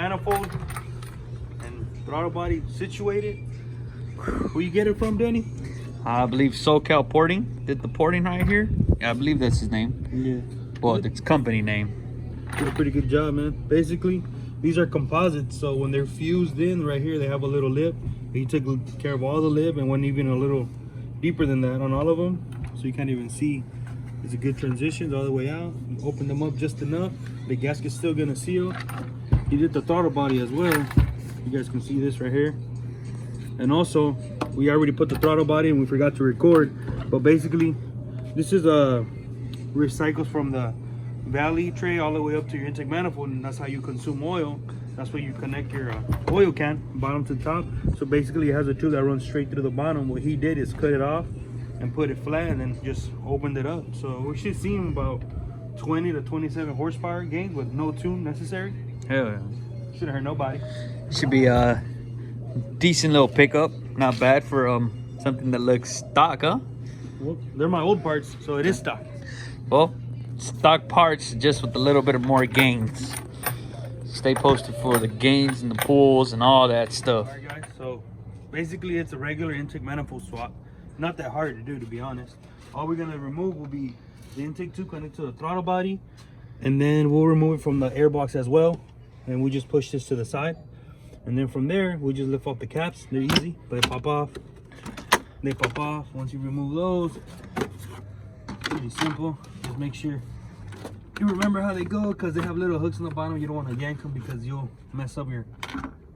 manifold and throttle body situated. Where you get it from, Danny? I believe SoCal Porting did the porting right here. Yeah, I believe that's his name. Yeah. Well, it's company name. Did a pretty good job, man. Basically, these are composites, so when they're fused in right here, they have a little lip. He took care of all the lip and went even a little deeper than that on all of them, so you can't even see. It's a good transitions all the way out. You open them up just enough. The gasket's still gonna seal. He did the throttle body as well. You guys can see this right here. And also, we already put the throttle body and we forgot to record. But basically, this is a recycles from the valley tray all the way up to your intake manifold, and that's how you consume oil. That's where you connect your oil can, bottom to top. So basically, it has a tube that runs straight through the bottom. What he did is cut it off and put it flat and then just opened it up. So we should see him about 20 to 27 horsepower gains with no tune necessary. Hell yeah. Shouldn't hurt nobody. Should be a decent little pickup. Not bad for something that looks stock, huh? Well, they're my old parts, so it is stock. Well, stock parts just with a little bit of more gains. Stay posted for the gains and the pulls and all that stuff. All right, guys. So basically, it's a regular intake manifold swap. Not that hard to do, to be honest. All we're gonna remove will be the intake tube connected to the throttle body, and then we'll remove it from the air box as well. And we just push this to the side, and then from there we just lift off the caps. They're easy, but they pop off. They pop off. Once you remove those, pretty simple. Just make sure you remember how they go, because they have little hooks on the bottom. You don't want to yank them because you'll mess up your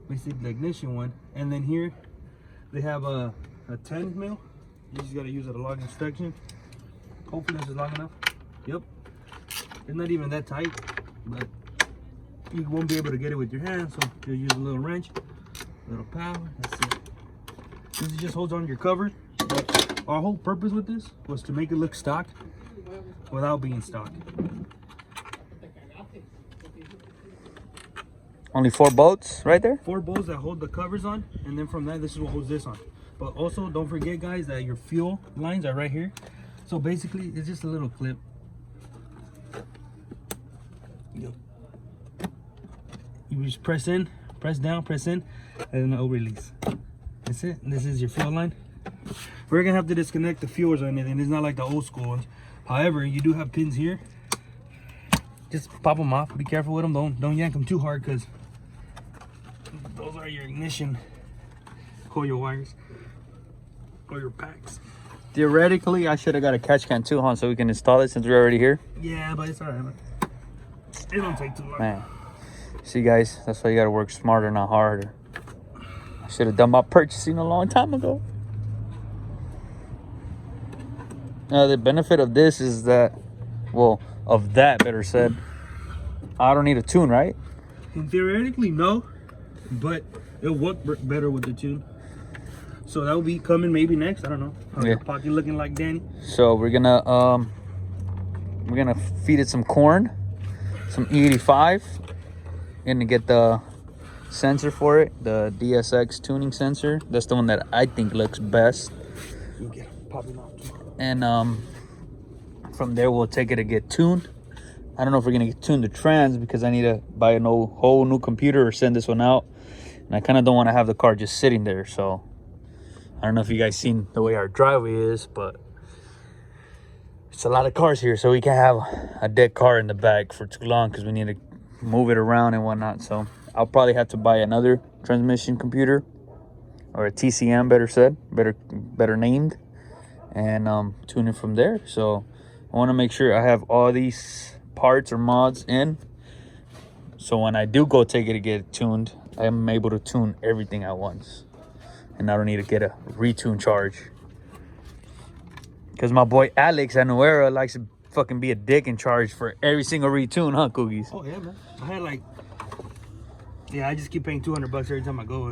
basic ignition one. And then here they have a 10 mil. You just got to use it a logging section. Hopefully this is long enough. Yep. It's not even that tight, but you won't be able to get it with your hand, so you'll use a little wrench, a little power. That's it. This just holds on your cover. But our whole purpose with this was to make it look stock without being stock. Only 4 bolts right there? 4 bolts that hold the covers on, and then from that, this is what holds this on. But also, don't forget, guys, that your fuel lines are right here. So basically, it's just a little clip. Yep. You just press in, press down, press in, and then it'll release. That's it. This is your fuel line. We're gonna have to disconnect the fuels or anything. It's not like the old school ones. However, you do have pins here. Just pop them off. Be careful with them. Don't yank them too hard, because those are your ignition coil wires or your packs. Theoretically, I should have got a catch can too, huh? So we can install it since we're already here. Yeah, but it's alright, man. It don't take too long. Man, see, guys, that's why you gotta work smarter, not harder. I should have done my purchasing a long time ago. Now, the benefit of this is that, well, of that, better said, I don't need a tune, right? And theoretically, no, but it'll work better with the tune. So that will be coming maybe next. I don't know. How's your pocket looking like, Danny? So we're gonna feed it some corn, some E85, and to get the sensor for it, the DSX tuning sensor. That's the one that I think looks best. Okay, pop it off. And from there we'll take it to get tuned. I don't know if we're gonna tune the trans, because I need to buy a whole new computer or send this one out, and I kind of don't want to have the car just sitting there. So I don't know if you guys seen the way our driveway is, but it's a lot of cars here, so we can't have a dead car in the back for too long, because we need to move it around and whatnot. So I'll probably have to buy another transmission computer, or a TCM, better named, and tune it from there. So I want to make sure I have all these parts or mods in, so when I do go take it to get it tuned, I am able to tune everything at once, and I don't need to get a retune charge. Because my boy Alex at Nuera likes to fucking be a dick and charge for every single retune, huh, Cookies? Oh yeah, man. I had I just keep paying $200 every time I go.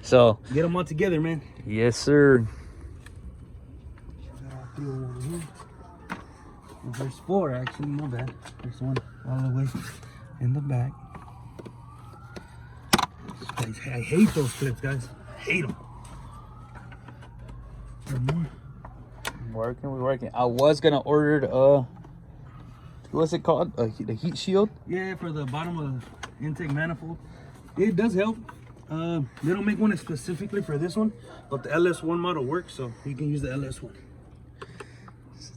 So get them all together, man. Yes, sir. There's 4 actually, my bad. There's one all the way in the back. I hate those clips, guys. I hate them. We're working. I was gonna order what's it called? The heat shield? Yeah, for the bottom of intake manifold. It does help. They don't make one specifically for this one, but the LS1 model works, so you can use the LS1.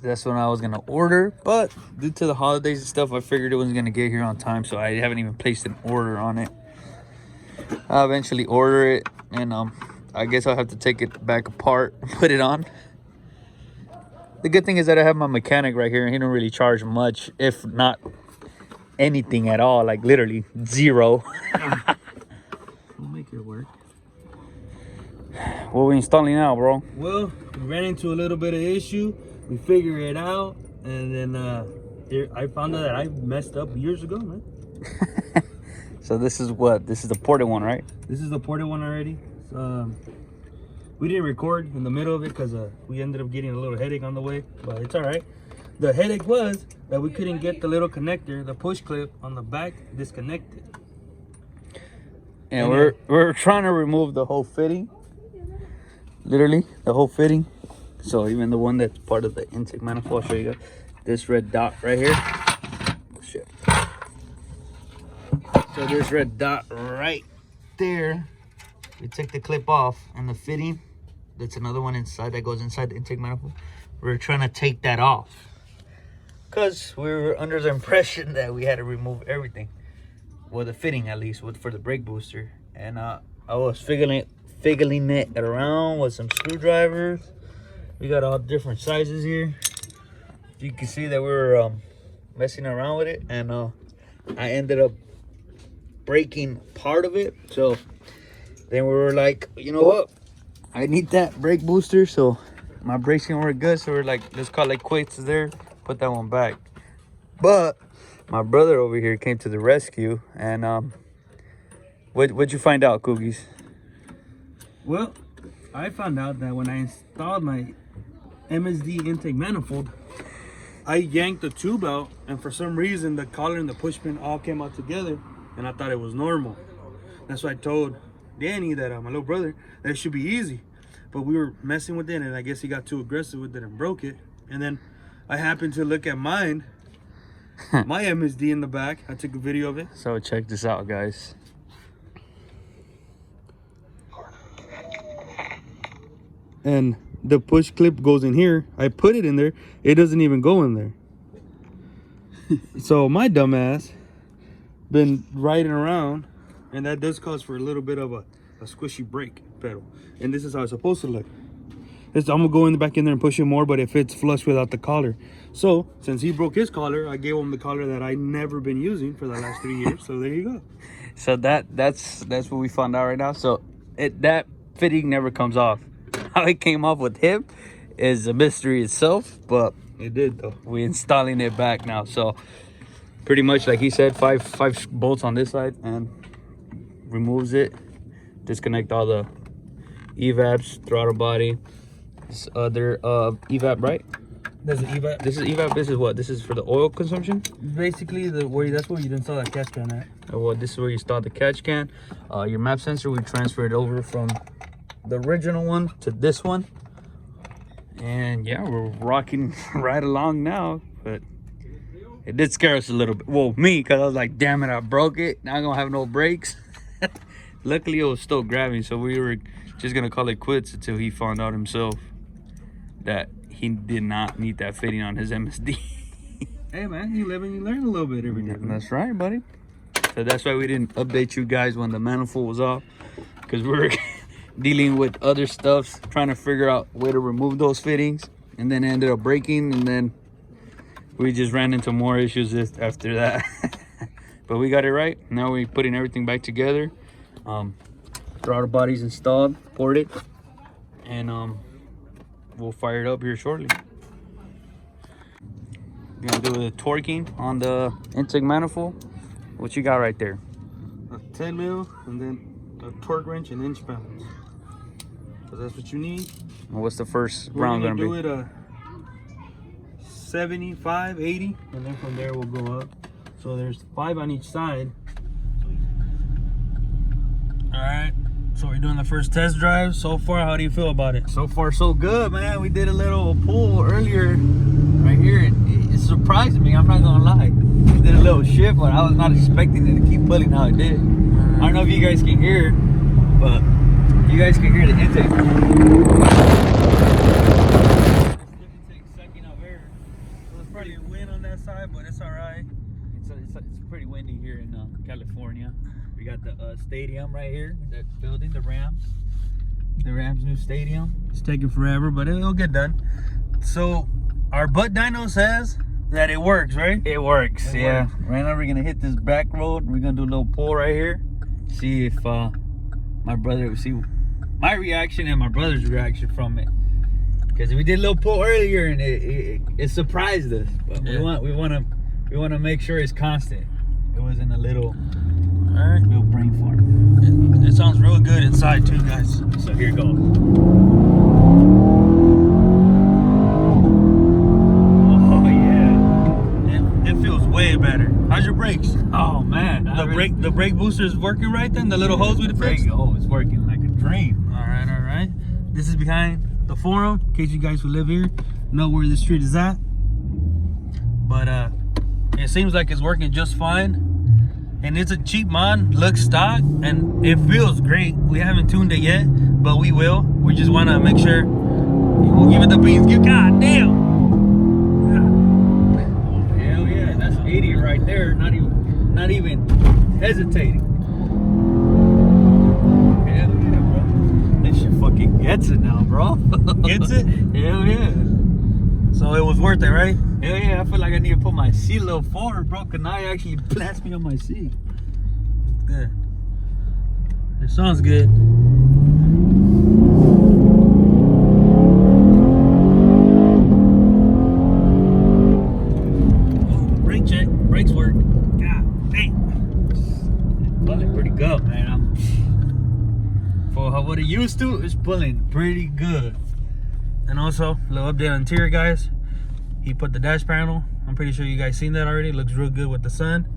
That's what I was gonna order, but due to the holidays and stuff, I figured it wasn't gonna get here on time, so I haven't even placed an order on it. I'll eventually order it, and I guess I'll have to take it back apart and put it on. The good thing is that I have my mechanic right here, and he don't really charge much, if not anything at all, like literally zero. We'll make it work. What are we installing now, bro? Well, we ran into a little bit of issue. We figured it out, and then I found out that I messed up years ago, man. So this is what? This is the ported one, right? This is the ported one already. We didn't record in the middle of it because we ended up getting a little headache on the way, but it's all right. The headache was that we couldn't get the little connector, the push clip on the back disconnected. And we're trying to remove the whole fitting. Literally, the whole fitting. So even the one that's part of the intake manifold, I'll show you guys. This red dot right here. Oh, shit. So this red dot right there. We take the clip off, and the fitting, that's another one inside that goes inside the intake manifold. We're trying to take that off because we were under the impression that we had to remove everything. Well, the fitting at least, for the brake booster. And I was figgling it around with some screwdrivers. We got all different sizes here. You can see that we were messing around with it, and I ended up breaking part of it. So then we were like, you know what? I need that brake booster, so my brakes can work good. So we're like, let's call it quits there. Put that one back. But my brother over here came to the rescue, and what'd you find out, Coogies? Well, I found out that when I installed my MSD intake manifold, I yanked the tube out, and for some reason the collar and the push pin all came out together, and I thought it was normal. That's why I told Danny, that my little brother, that it should be easy. But we were messing with it, and I guess he got too aggressive with it and broke it. And then I happened to look at mine, my MSD in the back. I took a video of it. So check this out, guys. And the push clip goes in here. I put it in there. It doesn't even go in there. So my dumbass been riding around, and that does cause for a little bit of a squishy brake pedal. And this is how it's supposed to look. I'm gonna go back in there and push it more, but it fits flush without the collar. So since he broke his collar, I gave him the collar that I never been using for the last 3 years. So there you go. So that's what we found out right now. So that fitting never comes off. How it came off with him is a mystery itself, but It did though. we're installing it back now. So pretty much like he said, five bolts on this side, and removes it, disconnect all the evapes, throttle body, this other evap, right? There's an evap. This is evap. This is what? This is for the oil consumption. Basically, that's where you install that catch can at. Well, this is where you install the catch can. Your map sensor, we transferred over from the original one to this one, and yeah, we're rocking right along now. But it did scare us a little bit. Well, me, because I was like, damn it, I broke it. Now I'm gonna have no brakes. Luckily, it was still grabbing, so we were just gonna call it quits until he found out himself that he did not need that fitting on his MSD. Hey man, you live and you learn a little bit every day. That's right, buddy. So that's why we didn't update you guys when the manifold was off, because we were dealing with other stuff, trying to figure out a way to remove those fittings, and then it ended up breaking, and then we just ran into more issues after that. But we got it right. Now we're putting everything back together. Throttle body's installed, ported, and we'll fire it up here shortly. We're gonna do the torquing on the intake manifold. What you got right there? A 10 mil, and then a torque wrench and inch pounds. So that's what you need. And what's the first We're round gonna gonna do be? it 75, 80, and then from there we'll go up. So there's 5 on each side. All right. So we're doing the first test drive. So far, how do you feel about it? So far, so good, man. We did a little pull earlier right here. It's surprised me. I'm not gonna lie. It did a little shift, but I was not expecting it to keep pulling how it did. I don't know if you guys can hear it, but you guys can hear the intake. Sucking up air. There's probably wind on that side, but it's all right. It's pretty windy here in California. We got the stadium right here, that building, the Rams new stadium. It's taking forever, but it'll get done. So our butt dyno says that it works, right? It works, It yeah. works. Right now we're gonna hit this back road. We're gonna do a little pull right here. See if my brother will see my reaction and my brother's reaction from it. Because we did a little pull earlier and it surprised us. But Yeah. we wanna make sure it's constant. It wasn't a little Alright. little brain fart. It sounds real good inside too, guys. So here goes. Oh yeah. It feels way better. How's your brakes? Oh man. The brake booster is working right then? The little hose we fixed? Oh, it's working like a dream. Alright, alright. This is behind the forum, in case you guys who live here know where this street is at. But it seems like it's working just fine. And it's a cheap mod, looks stock, and it feels great. We haven't tuned it yet, but we will. We just want to make sure we'll give it the beans. God damn! Oh, hell yeah, that's 80 right there. Not even hesitating. Hell yeah, bro. This shit fucking gets it now, bro. Gets it? Hell yeah. So it was worth it, right? Hell yeah, I feel like I need to put my seat a little forward, bro, because now it actually plants me on my seat. Good. It sounds good. Oh, brake check. Brakes work. God dang. Pulling pretty good, man. For what it used to, it's pulling pretty good. And also, a little update on interior, guys. He put the dash panel. I'm pretty sure you guys seen that already. It looks real good with the sun.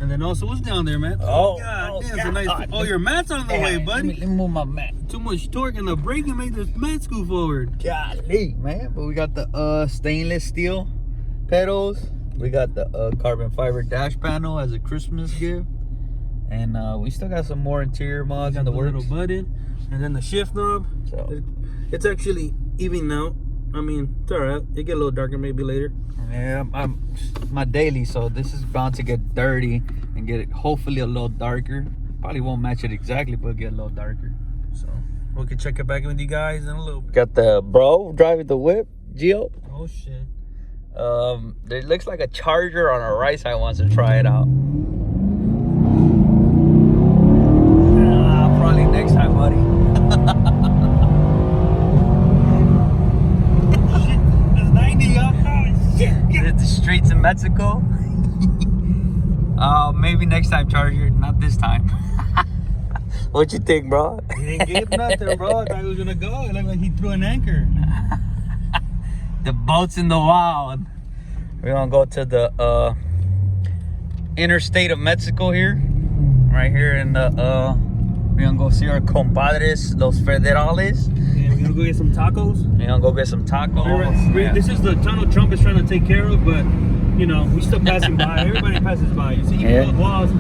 And then also, what's down there, man? God damn, it's a nice. Oh, your mat's on the way, buddy. Let me move my mat. Too much torque in the brake and make this mat scoot forward. Golly, man. But we got the stainless steel pedals. We got the carbon fiber dash panel as a Christmas gift. And we still got some more interior mods in Got the the works. little button. And then the shift knob. So, It's actually even now. I mean, it's alright. It get a little darker maybe later. yeah, I'm my daily, so this is bound to get dirty and get it hopefully a little darker. Probably won't match it exactly, but get a little darker. So we can check it back with you guys in a little bit. Got the bro driving the whip, Gio. Oh shit. It looks like a Charger on our right side wants to try it out. Probably next time, buddy. Shit, it's 90 up. Oh shit. Hit the streets in Mexico. Maybe next time, Charger. Not this time. What you think, bro? He didn't get nothing, bro. I thought he was gonna go. It looked like he threw an anchor. The boat's in the wild. We're gonna go to the interstate of Mexico here. Right here in the we're gonna go see our compadres, los federales. Yeah, we're gonna go get some tacos. We're gonna go get some tacos. Yeah. This is the tunnel Trump is trying to take care of, but you know, we still passing by. Everybody passes by. You see, you Yeah. build walls,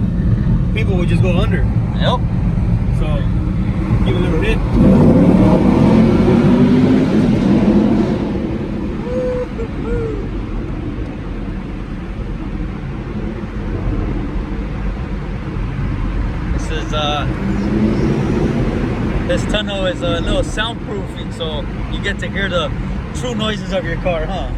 people would just go under. Yep. So give a little hit. This tunnel is a little soundproofing, so you get to hear the true noises of your car, huh?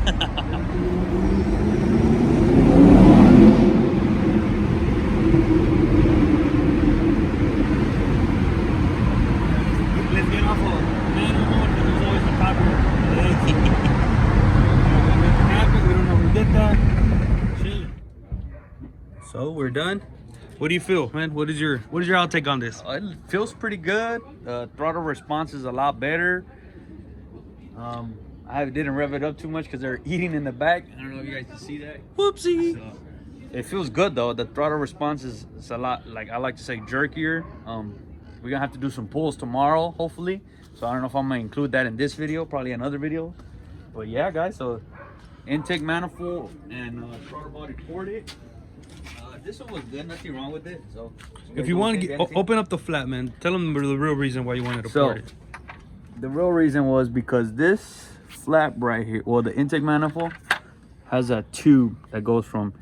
Let's get off of manual mode because there's always a copy. We make it happen. We don't know who did that. Chilling. So we're done. What do you feel, man? What is your outtake on this? It feels pretty good. The throttle response is a lot better. I didn't rev it up too much because they're eating in the back. I don't know if you guys can see that. Whoopsie. So, it feels good though. The throttle response is a lot, like I like to say, jerkier. We're gonna have to do some pulls tomorrow, hopefully. So I don't know if I'm gonna include that in this video, probably another video. But yeah, guys, so intake manifold and throttle body ported. This one was good, nothing wrong with it. So if you want to open up the flat, man, tell them the real reason why you wanted to port it. The real reason was because this flap right here, well, the intake manifold has a tube that goes from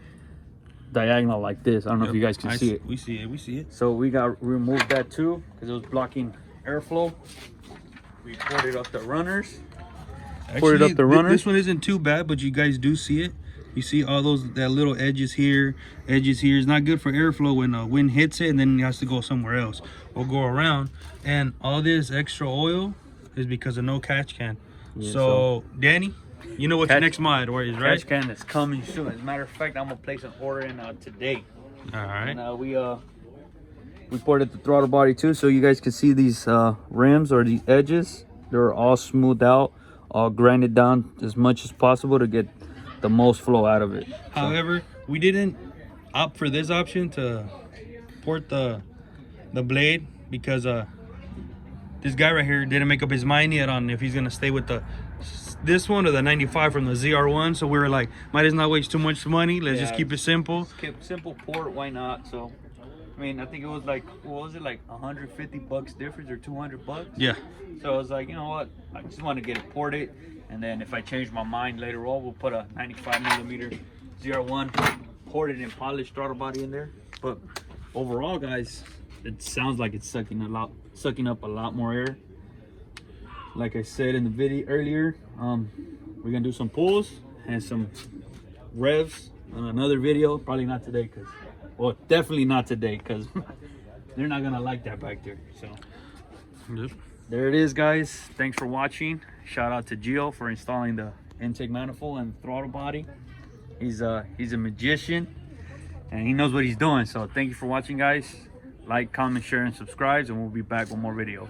diagonal like this. I don't know if you guys can see it. We see it. So we removed that tube because it was blocking airflow. We ported up the runners. Actually, this one isn't too bad, but you guys do see it. You see all that little edges here. It's not good for airflow when wind hits it and then it has to go somewhere else or go around. And all this extra oil is because of no catch can. Yeah, so Danny, you know what your next mod is, right? Catch can is coming soon. As a matter of fact, I'm gonna place an order in today. All right. And we ported the throttle body too, so you guys can see these rims or the edges. They're all smoothed out, all grinded down as much as possible to get the most flow out of it. However, we didn't opt for this option to port the blade because this guy right here didn't make up his mind yet on if he's gonna stay with this one or the 95 from the ZR1. So we were like, might as not waste too much money. Let's just keep it simple. Keep simple port, why not? So I mean, I think it was like, what was it, like $150 difference or $200? Yeah. So I was like, you know what, I just want to get it ported, and then if I change my mind later on, we'll put a 95mm ZR1 ported and polished throttle body in there. But overall, guys, it sounds like it's sucking up a lot more air. Like I said in the video earlier, we're gonna do some pulls and some revs on another video. Probably not today, because, well, definitely not today, because they're not gonna like that back there. So there it is, guys. Thanks for watching. Shout out to Gio for installing the intake manifold and throttle body. He's a magician and he knows what he's doing. So thank you for watching, guys. Like, comment, share, and subscribe, and we'll be back with more videos.